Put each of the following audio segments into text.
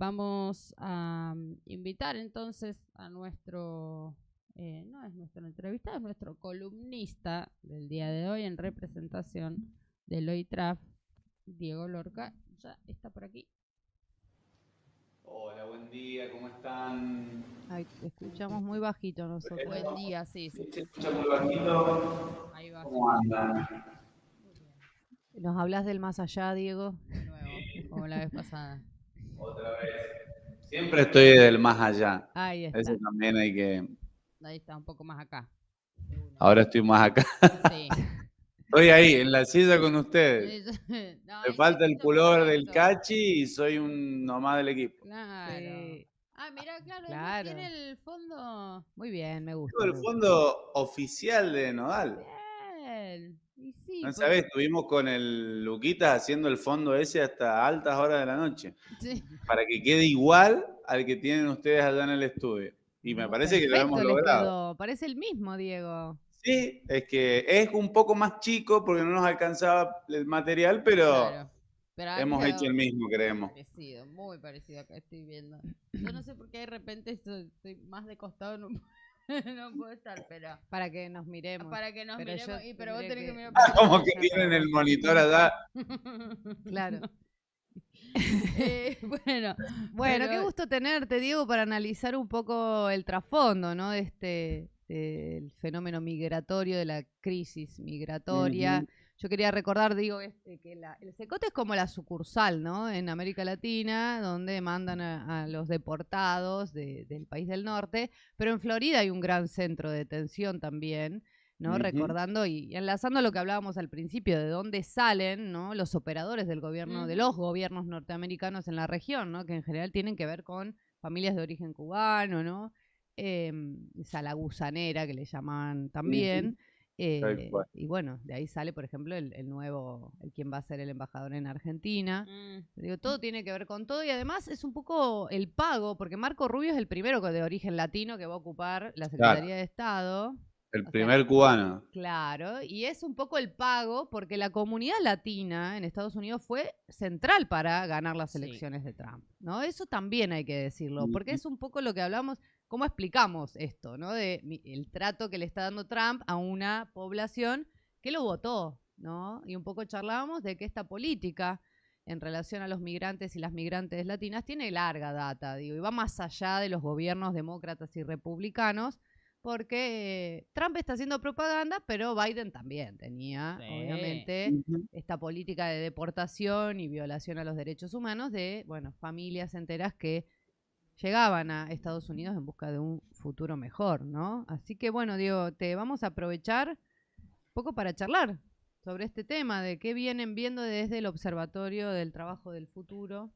Vamos a invitar entonces a nuestro, no es nuestro entrevistado, es nuestro columnista del día de hoy en representación del OITRAF, Diego Lorca. Ya está por aquí. Hola, buen día, ¿cómo están? Ay, te escuchamos muy bajito nosotros. Buen día, sí, se ¿Se escucha. escucha muy bajito? Ahí va. ¿Cómo andan? Muy bien. ¿Nos hablas del más allá, Diego? De nuevo, como la vez pasada. Otra vez. Siempre estoy del más allá. Ahí está. Eso también hay que... Ahí está, un poco más acá. Ahora estoy más acá. Sí. Estoy ahí, en la silla con ustedes. No, Me falta el pullover del perfecto. Cachi y soy un nomás del equipo. Claro. Sí. Ah, mira, claro, Claro. tiene el fondo. Muy bien, me gusta. Todo el me gusta. fondo oficial de Nodal. Bien. Y sí, No sabés, estuvimos con el Luquitas haciendo el fondo ese hasta altas horas de la noche. sí. Para que quede igual al que tienen ustedes allá en el estudio. Y me parece que lo Perfecto hemos les logrado. quedó. Parece el mismo, Diego. Sí, es que es un poco más chico porque no nos alcanzaba el material, pero Claro. Pero hemos hecho el mismo, creemos. parecido, muy parecido acá estoy viendo. Yo no sé por qué de repente estoy más de costado, no, no puedo estar, pero Para que nos miremos. para que nos Pero yo miremos, pero vos tendría tenés que que- mirar para Como allá. que tienen el monitor allá. Claro. Bueno, Bueno, pero- qué gusto tenerte, Diego, para analizar un poco el trasfondo, ¿no? Del fenómeno migratorio, de la crisis migratoria. Yo quería recordar, digo, que el Secote es como la sucursal, ¿no? En América Latina, donde mandan a los deportados del país del norte, pero en Florida hay un gran centro de detención también, ¿no? Recordando y enlazando lo que hablábamos al principio, de dónde salen, ¿no? Los operadores del gobierno, de los gobiernos norteamericanos en la región, ¿no? Que en general tienen que ver con familias de origen cubano, ¿no? Esa la gusanera que le llaman también. Y bueno, de ahí sale, por ejemplo, el quien va a ser el embajador en Argentina. Digo, todo tiene que ver con todo y además es un poco el pago, porque Marco Rubio es el primero de origen latino que va a ocupar la Secretaría de Estado. El primer cubano. Claro, y es un poco el pago porque la comunidad latina en Estados Unidos fue central para ganar las elecciones de Trump, ¿no? Eso también hay que decirlo, porque es un poco lo que hablamos, cómo explicamos esto, ¿no? El trato que le está dando Trump a una población que lo votó, ¿no? Y un poco charlábamos de que esta política en relación a los migrantes y las migrantes latinas tiene larga data, digo, y va más allá de los gobiernos demócratas y republicanos, porque Trump está haciendo propaganda, pero Biden también tenía, obviamente, esta política de deportación y violación a los derechos humanos de, bueno, familias enteras que llegaban a Estados Unidos en busca de un futuro mejor, ¿no? Así que, bueno, Diego, te vamos a aprovechar un poco para charlar sobre este tema, de qué vienen viendo desde el Observatorio del Trabajo del Futuro.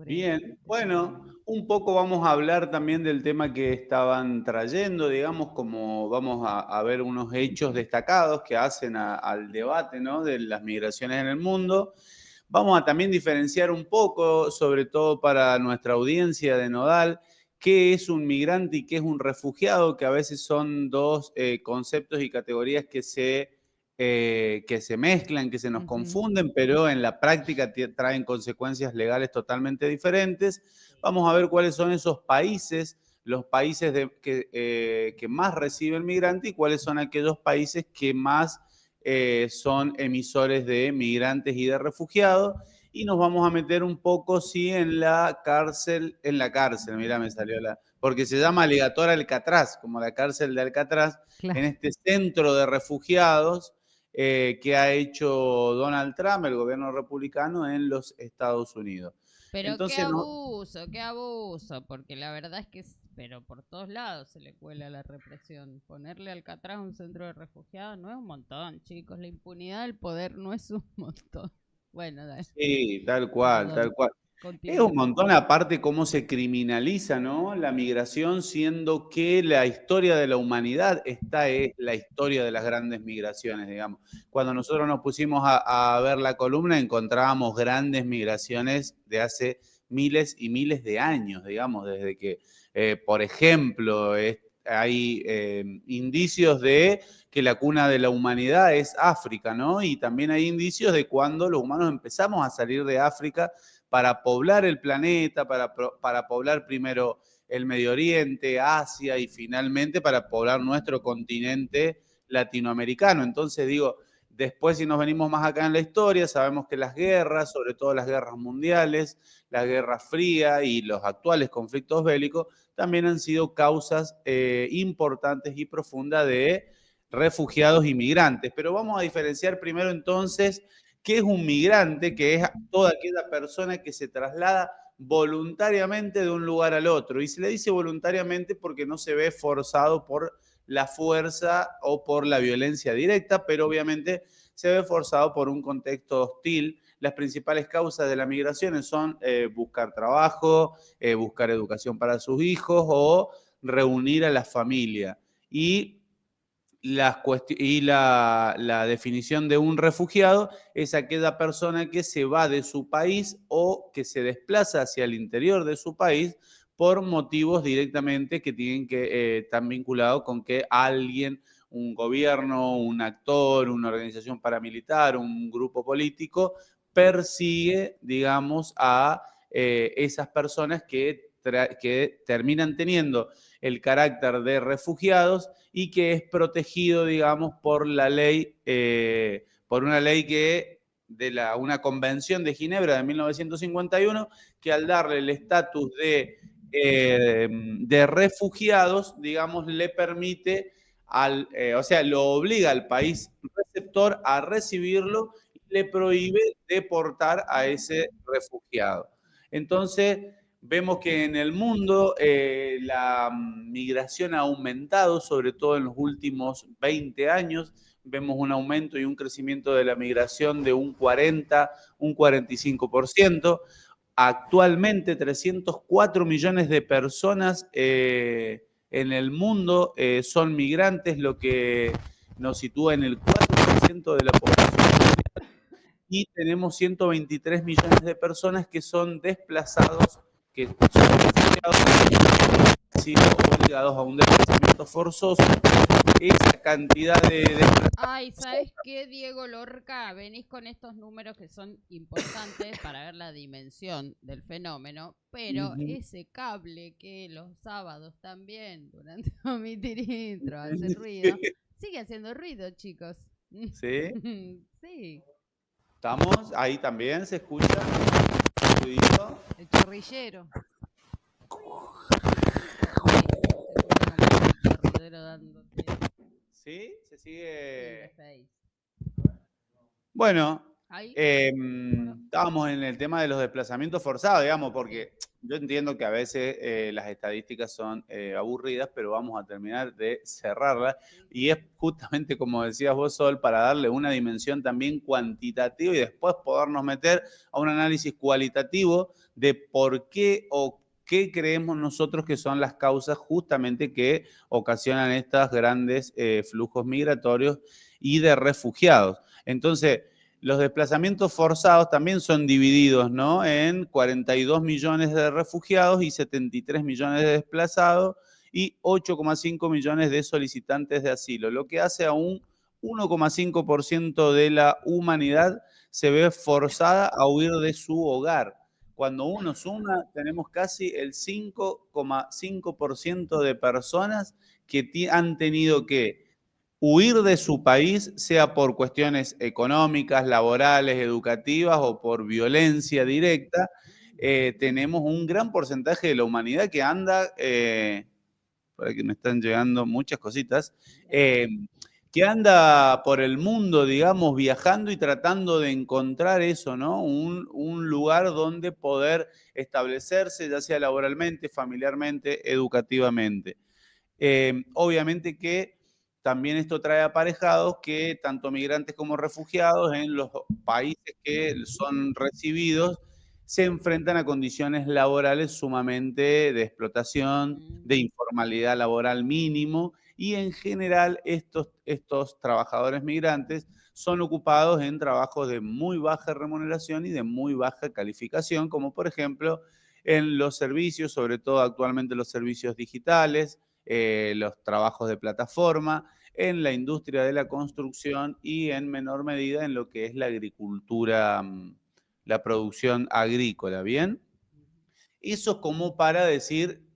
Bien, bueno, un poco vamos a hablar también del tema que estaban trayendo, digamos, como vamos a ver unos hechos destacados que hacen al debate, ¿no? De las migraciones en el mundo. Vamos a también diferenciar un poco, sobre todo para nuestra audiencia de Nodal, qué es un migrante y qué es un refugiado, que a veces son dos conceptos y categorías que se mezclan, que se nos confunden, pero en la práctica traen consecuencias legales totalmente diferentes. Vamos a ver cuáles son esos países, los países que más reciben migrantes y cuáles son aquellos países que más son emisores de migrantes y de refugiados. Y nos vamos a meter un poco, sí, en la cárcel, mira, me salió porque se llama Alligator Alcatraz, como la cárcel de Alcatraz, en este centro de refugiados que ha hecho Donald Trump, el gobierno republicano, en los Estados Unidos. Pero entonces, qué abuso, porque la verdad es que pero por todos lados se le cuela la represión. Ponerle Alcatraz a un centro de refugiados no es un montón, chicos. La impunidad del poder no es un montón. Bueno, dale. Sí, tal cual, Perdón. tal cual. Continúa. Es un montón aparte cómo se criminaliza, ¿no? La migración, siendo que la historia de la humanidad es la historia de las grandes migraciones, digamos. Cuando nosotros nos pusimos a ver la columna, encontrábamos grandes migraciones de hace miles y miles de años, digamos, desde que, por ejemplo, hay indicios de que la cuna de la humanidad es África, ¿no? Y también hay indicios de cuando los humanos empezamos a salir de África para poblar el planeta, para poblar primero el Medio Oriente, Asia y finalmente para poblar nuestro continente latinoamericano. Entonces digo, después si nos venimos más acá en la historia, sabemos que las guerras, sobre todo las guerras mundiales, la Guerra Fría y los actuales conflictos bélicos, también han sido causas importantes y profundas de refugiados y migrantes. Pero vamos a diferenciar primero entonces qué es un migrante, que es toda aquella persona que se traslada voluntariamente de un lugar al otro. Y se le dice voluntariamente porque no se ve forzado por la fuerza o por la violencia directa, pero obviamente se ve forzado por un contexto hostil. Las principales causas de la migración son buscar trabajo, buscar educación para sus hijos o reunir a la familia. Y la definición de un refugiado es aquella persona que se va de su país o que se desplaza hacia el interior de su país por motivos directamente que tienen que estar vinculados con que alguien, un gobierno, un actor, una organización paramilitar, un grupo político, persigue, digamos, a esas personas que terminan teniendo el carácter de refugiados y que es protegido, digamos, por la ley, por una ley que una convención de Ginebra de 1951, que al darle el estatus de refugiados, digamos, le permite, o sea, lo obliga al país receptor a recibirlo y le prohíbe deportar a ese refugiado. Entonces, vemos que en el mundo la migración ha aumentado, sobre todo en los últimos 20 años. Vemos un aumento y un crecimiento de la migración de un 40, un 45%. Actualmente 304 millones de personas en el mundo son migrantes, lo que nos sitúa en el 4% de la población mundial. Y tenemos 123 millones de personas que son desplazados, que son refugiados, sido obligados a un desplazamiento forzoso. Esa cantidad de Ay, ¿sabes qué, Diego Lorca? Venís con estos números que son importantes para ver la dimensión del fenómeno, pero ese cable que los sábados también, durante mi tirintro, hace ruido, sigue haciendo ruido, chicos. ¿Sí? Sí. ¿Estamos? Ahí también se escucha el ruidito. El chorrillero. ¿Sí? Se sigue. Bueno, estábamos en el tema de los desplazamientos forzados, digamos, porque yo entiendo que a veces las estadísticas son aburridas, pero vamos a terminar de cerrarlas. Y es justamente, como decías vos, Sol, para darle una dimensión también cuantitativa y después podernos meter a un análisis cualitativo de por qué o qué creemos nosotros que son las causas justamente que ocasionan estos grandes flujos migratorios y de refugiados. Entonces, los desplazamientos forzados también son divididos, ¿no?, en 42 millones de refugiados y 73 millones de desplazados y 8,5 millones de solicitantes de asilo, lo que hace a un 1,5% de la humanidad se ve forzada a huir de su hogar. Cuando uno suma, tenemos casi el 5,5% de personas que han tenido que huir de su país, sea por cuestiones económicas, laborales, educativas o por violencia directa. Tenemos un gran porcentaje de la humanidad que anda, por aquí me están llegando muchas cositas, que anda por el mundo, digamos, viajando y tratando de encontrar eso, ¿no? Un lugar donde poder establecerse, ya sea laboralmente, familiarmente, educativamente. Obviamente que también esto trae aparejados que tanto migrantes como refugiados en los países que son recibidos se enfrentan a condiciones laborales sumamente de explotación, de informalidad laboral mínimo, y en general estos trabajadores migrantes son ocupados en trabajos de muy baja remuneración y de muy baja calificación, como por ejemplo en los servicios, sobre todo actualmente los servicios digitales, los trabajos de plataforma, en la industria de la construcción y en menor medida en lo que es la agricultura la producción agrícola, ¿bien? Eso como para decir,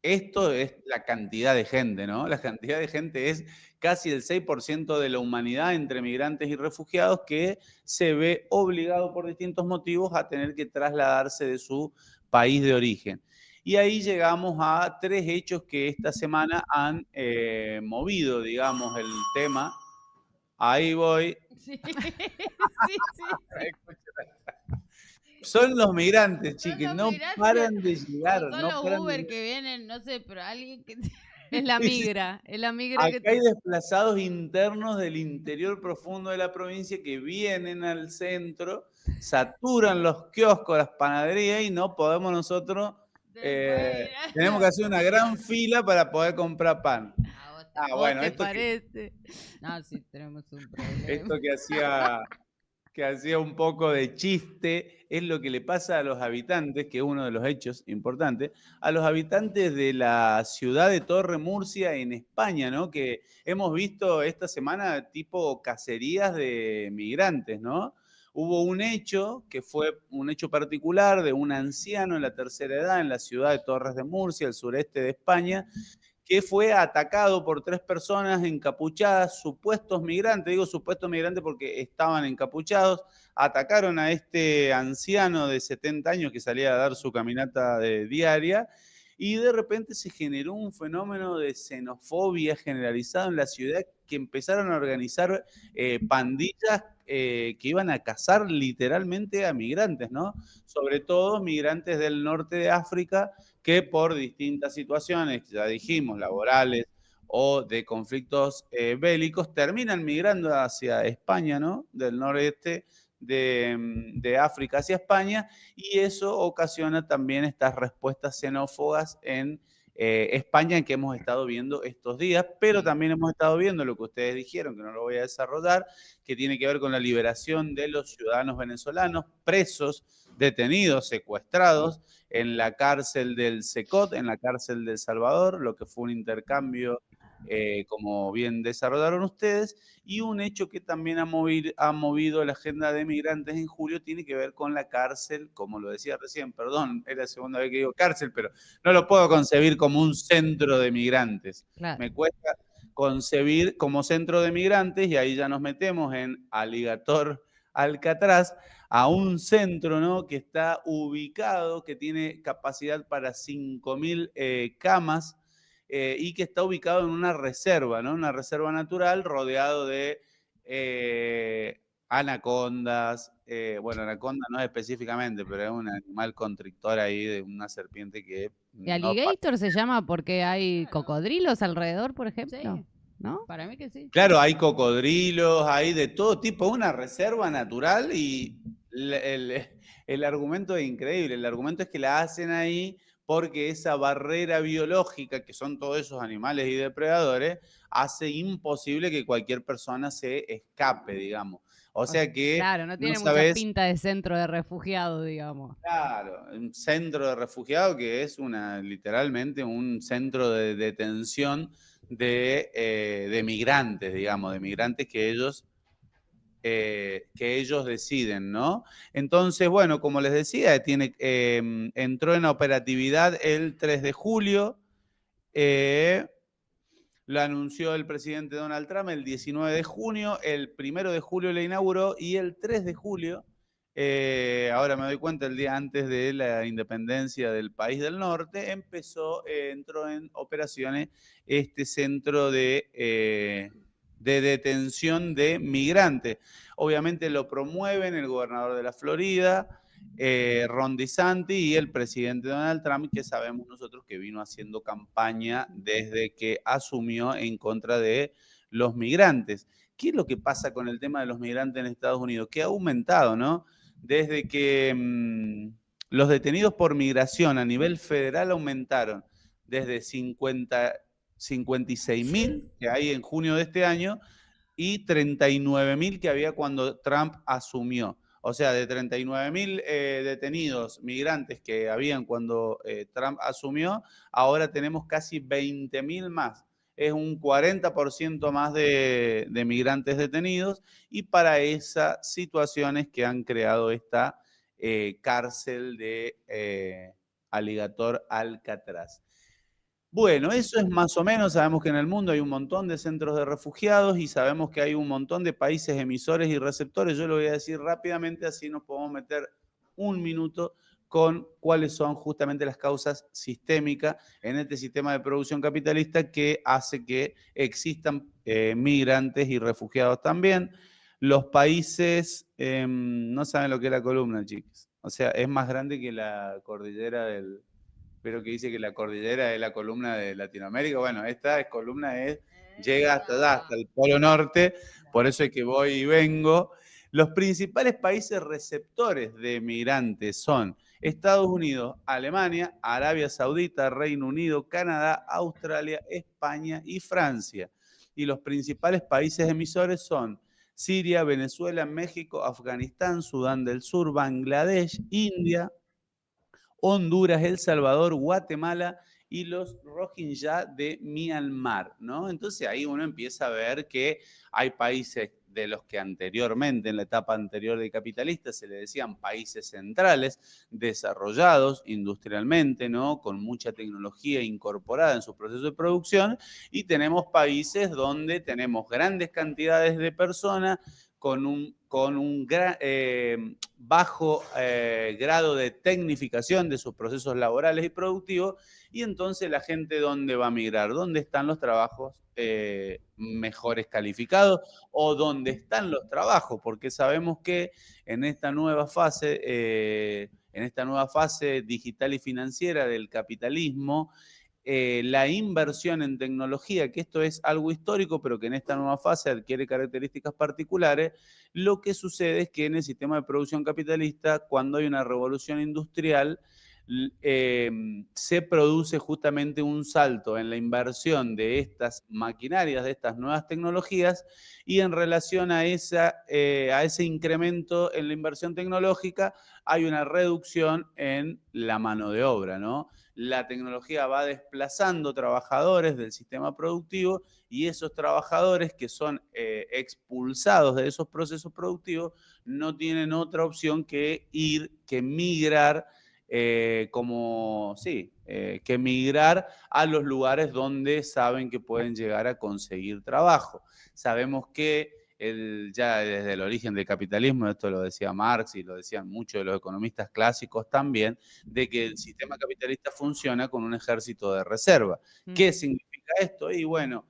esto es la cantidad de gente, ¿no? La cantidad de gente es casi el 6% de la humanidad entre migrantes y refugiados que se ve obligado por distintos motivos a tener que trasladarse de su país de origen. Y ahí llegamos a 3 hechos que esta semana han movido, digamos, el tema. Ahí voy. Sí, sí, sí. Son los migrantes, Son chiques, los no migrantes, paran de o llegar, son no los paran de Uber llegar. que vienen, no sé, pero alguien que... Es la Sí, sí. migra que Acá hay desplazados internos del interior profundo de la provincia que vienen al centro, saturan los kioscos, las panaderías y no podemos nosotros, tenemos que hacer una gran fila para poder comprar pan. ¿Vos Bueno, te esto parece? No, sí, tenemos un problema. esto que hacía un poco de chiste, es lo que le pasa a los habitantes, que es uno de los hechos importantes, a los habitantes de la ciudad de Torre Murcia en España, ¿no? Que hemos visto esta semana tipo cacerías de migrantes, ¿no? Hubo un hecho que fue un hecho particular de un anciano en la tercera edad en la ciudad de Torres de Murcia, el sureste de España, que fue atacado por 3 personas encapuchadas, supuestos migrantes, digo supuestos migrantes porque estaban encapuchados, atacaron a este anciano de 70 años que salía a dar su caminata diaria, y de repente se generó un fenómeno de xenofobia generalizado en la ciudad, que empezaron a organizar pandillas que iban a cazar literalmente a migrantes, ¿no? Sobre todo migrantes del norte de África, que por distintas situaciones, ya dijimos, laborales o de conflictos bélicos, terminan migrando hacia España, ¿no? Del noreste de África hacia España, y eso ocasiona también estas respuestas xenófobas en España, que hemos estado viendo estos días, pero también hemos estado viendo lo que ustedes dijeron, que no lo voy a desarrollar, que tiene que ver con la liberación de los ciudadanos venezolanos presos, detenidos, secuestrados en la cárcel del Secot, en la cárcel del Salvador, lo que fue un intercambio, como bien desarrollaron ustedes, y un hecho que también ha movido la agenda de migrantes en julio tiene que ver con la cárcel, como lo decía recién, perdón, es la segunda vez que digo cárcel, pero no lo puedo concebir como un centro de migrantes. Claro. Me cuesta concebir como centro de migrantes, y ahí ya nos metemos en Aligator Alcatraz, a un centro, ¿no? Que está ubicado, que tiene capacidad para 5.000 camas, y que está ubicado en una reserva, ¿no? Una reserva natural rodeado de anacondas. Bueno, anaconda no específicamente, pero es un animal constrictor ahí de una serpiente que ¿Y alligator se llama porque hay cocodrilos alrededor, por ejemplo? Sí, ¿No? para mí que sí. Claro, hay cocodrilos, hay de todo tipo, una reserva natural, y el argumento es increíble. El argumento es que la hacen ahí porque esa barrera biológica, que son todos esos animales y depredadores, hace imposible que cualquier persona se escape, digamos. O sea que claro, no tiene no mucha sabes, pinta de centro de refugiado, digamos. claro, un centro de refugiados que es literalmente un centro de detención de migrantes, digamos, de migrantes que ellos deciden, ¿no? Entonces, bueno, como les decía, entró en operatividad el 3 de julio, lo anunció el presidente Donald Trump el 19 de junio, el 1 de julio le inauguró, y el 3 de julio, ahora me doy cuenta, el día antes de la independencia del país del norte, entró en operaciones este centro de detención de migrantes. Obviamente lo promueven el gobernador de la Florida, Ron DeSantis, y el presidente Donald Trump, que sabemos nosotros que vino haciendo campaña desde que asumió en contra de los migrantes. ¿Qué es lo que pasa con el tema de los migrantes en Estados Unidos? Que ha aumentado, ¿no? Desde que los detenidos por migración a nivel federal aumentaron desde 56.000 que hay en junio de este año, y 39.000 que había cuando Trump asumió. O sea, de 39.000 detenidos migrantes que habían cuando Trump asumió, ahora tenemos casi 20.000 más. Es un 40% más de migrantes detenidos, y para esas situaciones que han creado esta cárcel de Alligator Alcatraz. Bueno, eso es más o menos, sabemos que en el mundo hay un montón de centros de refugiados y sabemos que hay un montón de países emisores y receptores. Yo lo voy a decir rápidamente, así nos podemos meter un minuto con cuáles son justamente las causas sistémicas en este sistema de producción capitalista que hace que existan migrantes y refugiados también. Los países no saben lo que es la columna, chicos. O sea, es más grande que la cordillera del... Pero que dice que la cordillera es la columna de Latinoamérica. Bueno, esta columna llega hasta allá, hasta el Polo Norte, por eso es que voy y vengo. Los principales países receptores de migrantes son Estados Unidos, Alemania, Arabia Saudita, Reino Unido, Canadá, Australia, España y Francia. Y los principales países emisores son Siria, Venezuela, México, Afganistán, Sudán del Sur, Bangladesh, India, Honduras, El Salvador, Guatemala y los Rohingya de Myanmar, ¿no? Entonces ahí uno empieza a ver que hay países de los que anteriormente, en la etapa anterior de capitalista, se le decían países centrales, desarrollados industrialmente, ¿no? Con mucha tecnología incorporada en su proceso de producción, y tenemos países donde tenemos grandes cantidades de personas con un bajo grado de tecnificación de sus procesos laborales y productivos, y entonces la gente ¿dónde va a migrar? ¿Dónde están los trabajos mejores calificados o dónde están los trabajos? Porque sabemos que en esta nueva fase digital y financiera del capitalismo, la inversión en tecnología, que esto es algo histórico, pero que en esta nueva fase adquiere características particulares, lo que sucede es que en el sistema de producción capitalista, cuando hay una revolución industrial, se produce justamente un salto en la inversión de estas maquinarias, de estas nuevas tecnologías, y en relación a ese incremento en la inversión tecnológica hay una reducción en la mano de obra, ¿no? La tecnología va desplazando trabajadores del sistema productivo y esos trabajadores que son expulsados de esos procesos productivos no tienen otra opción que migrar que migrar a los lugares donde saben que pueden llegar a conseguir trabajo. Sabemos que ya desde el origen del capitalismo, esto lo decía Marx y lo decían muchos de los economistas clásicos también, de que el sistema capitalista funciona con un ejército de reserva. ¿Qué significa esto? Y bueno,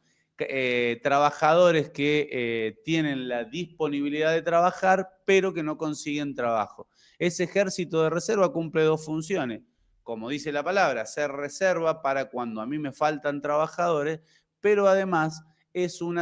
trabajadores que tienen la disponibilidad de trabajar, pero que no consiguen trabajo. Ese ejército de reserva cumple dos funciones. Como dice la palabra, ser reserva para cuando a mí me faltan trabajadores, pero además es un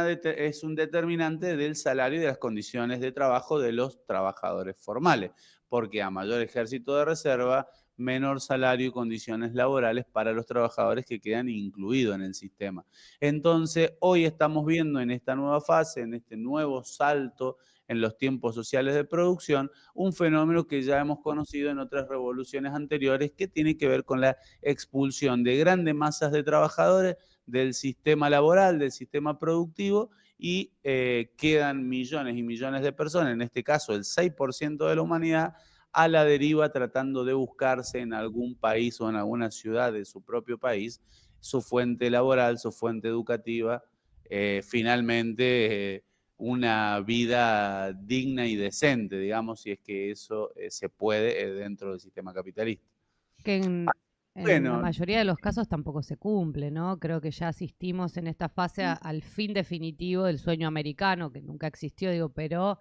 determinante del salario y de las condiciones de trabajo de los trabajadores formales, porque a mayor ejército de reserva, menor salario y condiciones laborales para los trabajadores que quedan incluidos en el sistema. Entonces, hoy estamos viendo en esta nueva fase, en este nuevo salto en los tiempos sociales de producción, un fenómeno que ya hemos conocido en otras revoluciones anteriores, que tiene que ver con la expulsión de grandes masas de trabajadores del sistema laboral, del sistema productivo, y quedan millones y millones de personas, en este caso el 6% de la humanidad, a la deriva tratando de buscarse en algún país o en alguna ciudad de su propio país su fuente laboral, su fuente educativa, finalmente una vida digna y decente, digamos, si es que eso se puede dentro del sistema capitalista. Que en la mayoría de los casos tampoco se cumple, ¿no? Creo que ya asistimos en esta fase al fin definitivo del sueño americano, que nunca existió, digo, pero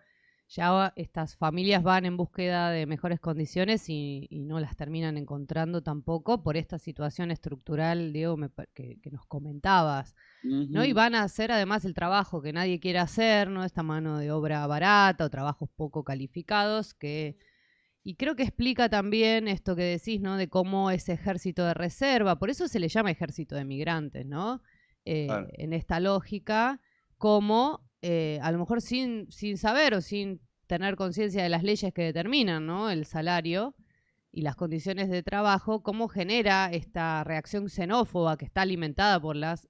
ya estas familias van en búsqueda de mejores condiciones y no las terminan encontrando tampoco por esta situación estructural, Diego, que nos comentabas, ¿no? Y van a hacer además el trabajo que nadie quiere hacer, ¿no? Esta mano de obra barata o trabajos poco calificados y creo que explica también esto que decís, ¿no? De cómo ese ejército de reserva, por eso se le llama ejército de migrantes, ¿no? Claro. En esta lógica, como a lo mejor sin saber o sin tener conciencia de las leyes que determinan, ¿no? El salario y las condiciones de trabajo, cómo genera esta reacción xenófoba que está alimentada por las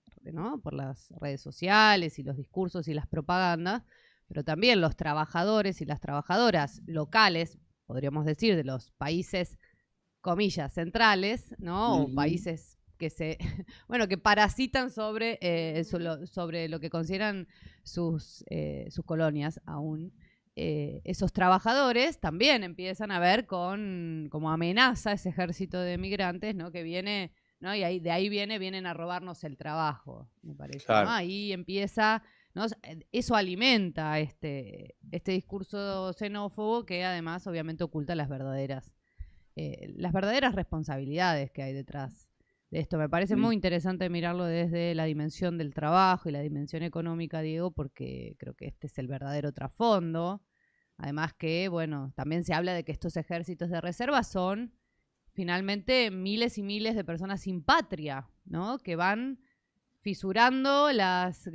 redes sociales y los discursos y las propagandas, pero también los trabajadores y las trabajadoras locales, podríamos decir, de los países, comillas, centrales, ¿no? O países que que parasitan sobre, sobre lo que consideran sus colonias aún. Esos trabajadores también empiezan a ver como amenaza ese ejército de migrantes, ¿no? Que viene, ¿no? Y de ahí vienen a robarnos el trabajo, me parece. Claro. ¿No? Ahí empieza, ¿no? Eso alimenta este discurso xenófobo que además obviamente oculta las verdaderas responsabilidades que hay detrás de esto. Me parece muy interesante mirarlo desde la dimensión del trabajo y la dimensión económica, Diego, porque creo que este es el verdadero trasfondo. Además que, bueno, también se habla de que estos ejércitos de reserva son finalmente miles y miles de personas sin patria, ¿no? Que van fisurando las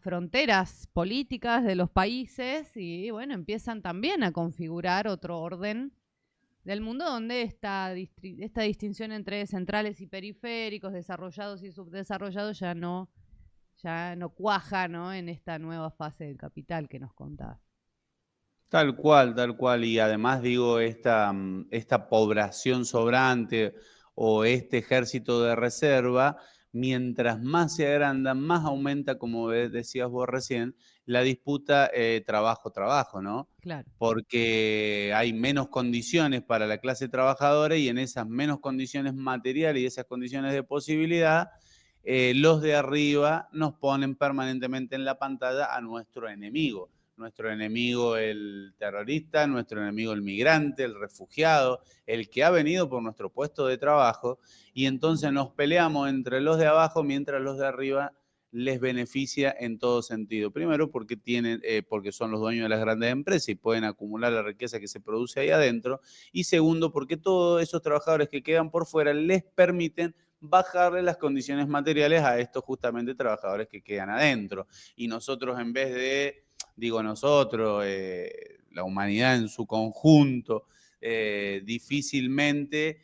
fronteras políticas de los países y, bueno, empiezan también a configurar otro orden del mundo donde esta distinción entre centrales y periféricos, desarrollados y subdesarrollados ya no cuaja, ¿no? En esta nueva fase del capital que nos contás. Tal cual. Y además digo, esta población sobrante o este ejército de reserva, mientras más se agrandan, más aumenta, como decías vos recién, la disputa trabajo-trabajo, ¿no? Claro. Porque hay menos condiciones para la clase trabajadora y en esas menos condiciones materiales y esas condiciones de posibilidad, los de arriba nos ponen permanentemente en la pantalla a nuestro enemigo. Nuestro enemigo el terrorista, nuestro enemigo el migrante, el refugiado, el que ha venido por nuestro puesto de trabajo, y entonces nos peleamos entre los de abajo mientras los de arriba les beneficia en todo sentido. Primero porque porque son los dueños de las grandes empresas y pueden acumular la riqueza que se produce ahí adentro, y segundo porque todos esos trabajadores que quedan por fuera les permiten bajarle las condiciones materiales a estos justamente trabajadores que quedan adentro. Y nosotros, en vez de, digo nosotros, la humanidad en su conjunto, difícilmente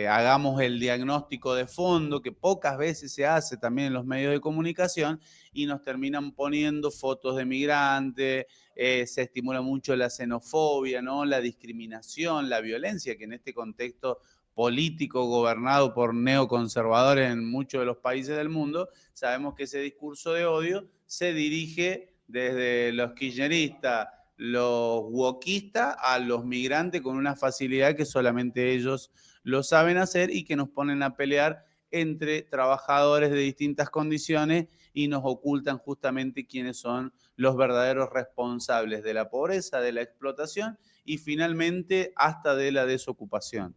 hagamos el diagnóstico de fondo, que pocas veces se hace también en los medios de comunicación, y nos terminan poniendo fotos de migrantes, se estimula mucho la xenofobia, ¿no? La discriminación, la violencia, que en este contexto político gobernado por neoconservadores en muchos de los países del mundo, sabemos que ese discurso de odio se dirige desde los kirchneristas, los wokistas, a los migrantes con una facilidad que solamente ellos lo saben hacer y que nos ponen a pelear entre trabajadores de distintas condiciones y nos ocultan justamente quiénes son los verdaderos responsables de la pobreza, de la explotación y finalmente hasta de la desocupación.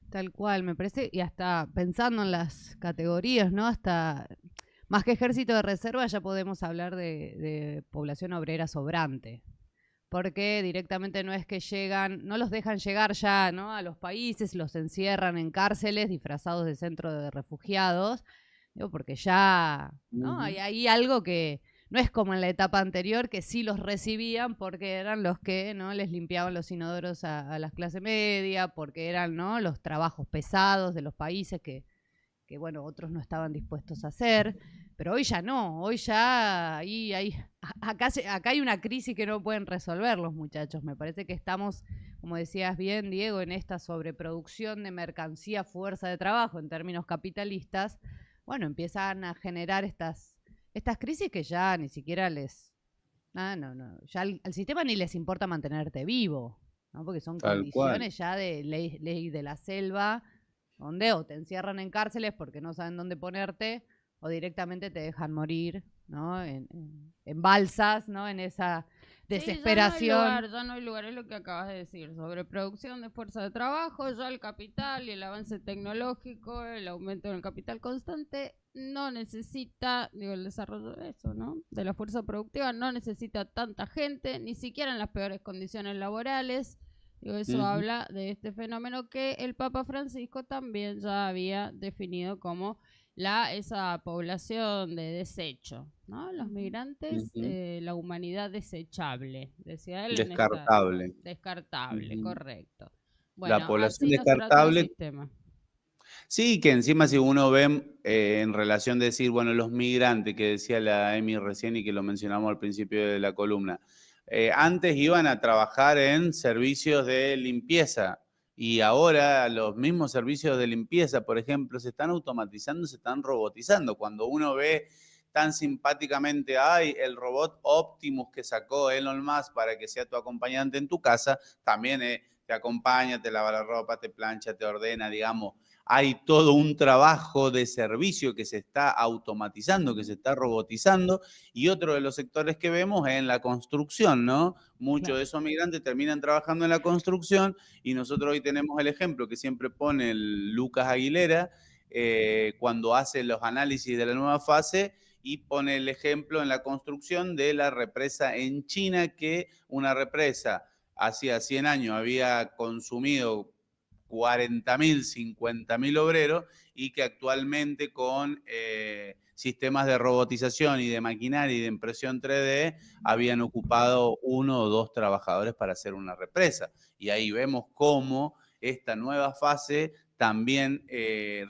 Tal cual, me parece, y hasta pensando en las categorías, ¿no? Hasta más que ejército de reserva ya podemos hablar de población obrera sobrante, porque directamente no es que llegan, no los dejan llegar ya, ¿no? A los países, los encierran en cárceles disfrazados de centro de refugiados, digo, porque ya, ¿no? Hay algo que no es como en la etapa anterior, que sí los recibían porque eran los que, ¿no? Les limpiaban los inodoros a la clase media, porque eran, ¿no? Los trabajos pesados de los países que bueno, otros no estaban dispuestos a hacer, pero hoy ya no, hoy ya acá hay una crisis que no pueden resolver los muchachos. Me parece que estamos, como decías bien, Diego, en esta sobreproducción de mercancía, fuerza de trabajo en términos capitalistas. Bueno, empiezan a generar estas crisis que ya ni siquiera ya al sistema ni les importa mantenerte vivo, ¿no? Porque son condiciones ya de ley de la selva, donde o te encierran en cárceles porque no saben dónde ponerte, o directamente te dejan morir, ¿no? En balsas, ¿no? En esa desesperación. Sí, ya no hay lugar, es lo que acabas de decir, sobreproducción de fuerza de trabajo, ya el capital y el avance tecnológico, el aumento del capital constante, no necesita, el desarrollo de eso, ¿no? De la fuerza productiva, no necesita tanta gente, ni siquiera en las peores condiciones laborales. Eso habla de este fenómeno que el Papa Francisco también ya había definido como esa población de desecho, ¿no? Los migrantes, la humanidad desechable, decía él. Descartable. Descartable, correcto. Bueno, la población descartable. Sí, que encima si uno ve en relación de decir, bueno, los migrantes, que decía la Emi recién y que lo mencionamos al principio de la columna, antes iban a trabajar en servicios de limpieza y ahora los mismos servicios de limpieza, por ejemplo, se están automatizando, se están robotizando. Cuando uno ve tan simpáticamente, ay, el robot Optimus que sacó Elon Musk para que sea tu acompañante en tu casa, también te acompaña, te lava la ropa, te plancha, te ordena, digamos. Hay todo un trabajo de servicio que se está automatizando, que se está robotizando, y otro de los sectores que vemos es en la construcción, ¿no? Muchos de esos migrantes terminan trabajando en la construcción y nosotros hoy tenemos el ejemplo que siempre pone el Lucas Aguilera cuando hace los análisis de la nueva fase y pone el ejemplo en la construcción de la represa en China, que una represa hacía 100 años había consumido 40.000, 50.000 obreros y que actualmente con sistemas de robotización y de maquinaria y de impresión 3D habían ocupado 1 o 2 trabajadores para hacer una represa. Y ahí vemos cómo esta nueva fase también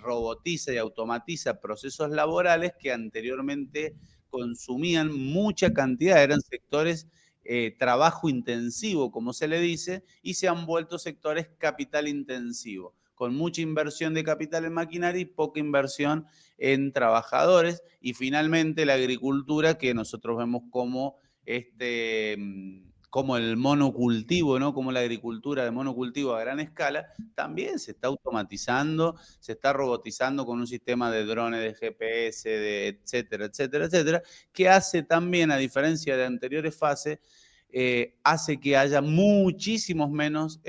robotiza y automatiza procesos laborales que anteriormente consumían mucha cantidad, eran sectores trabajo intensivo, como se le dice, y se han vuelto sectores capital intensivo, con mucha inversión de capital en maquinaria y poca inversión en trabajadores. Y finalmente la agricultura, que nosotros vemos como como el monocultivo, ¿no? Como la agricultura de monocultivo a gran escala, también se está automatizando, se está robotizando con un sistema de drones, de GPS, de etcétera, etcétera, etcétera, que hace también, a diferencia de anteriores fases, hace que haya muchísimos menos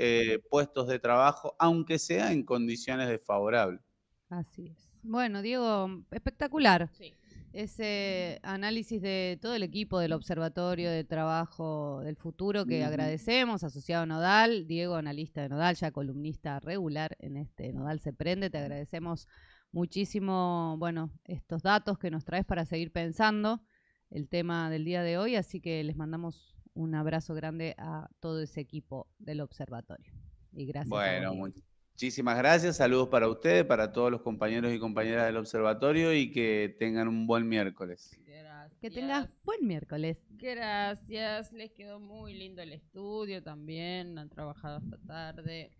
puestos de trabajo, aunque sea en condiciones desfavorables. Así es. Bueno, Diego, espectacular. Sí. Ese análisis de todo el equipo del Observatorio de Trabajo del Futuro que agradecemos, asociado a Nodal, Diego, analista de Nodal, ya columnista regular en este Nodal se prende, te agradecemos muchísimo, bueno, estos datos que nos traes para seguir pensando el tema del día de hoy, así que les mandamos un abrazo grande a todo ese equipo del Observatorio. Y gracias bueno, a vos, muchísimas gracias, saludos para ustedes, para todos los compañeros y compañeras del observatorio y que tengan un buen miércoles. Gracias. Que tengas buen miércoles. Gracias, les quedó muy lindo el estudio también, han trabajado hasta tarde.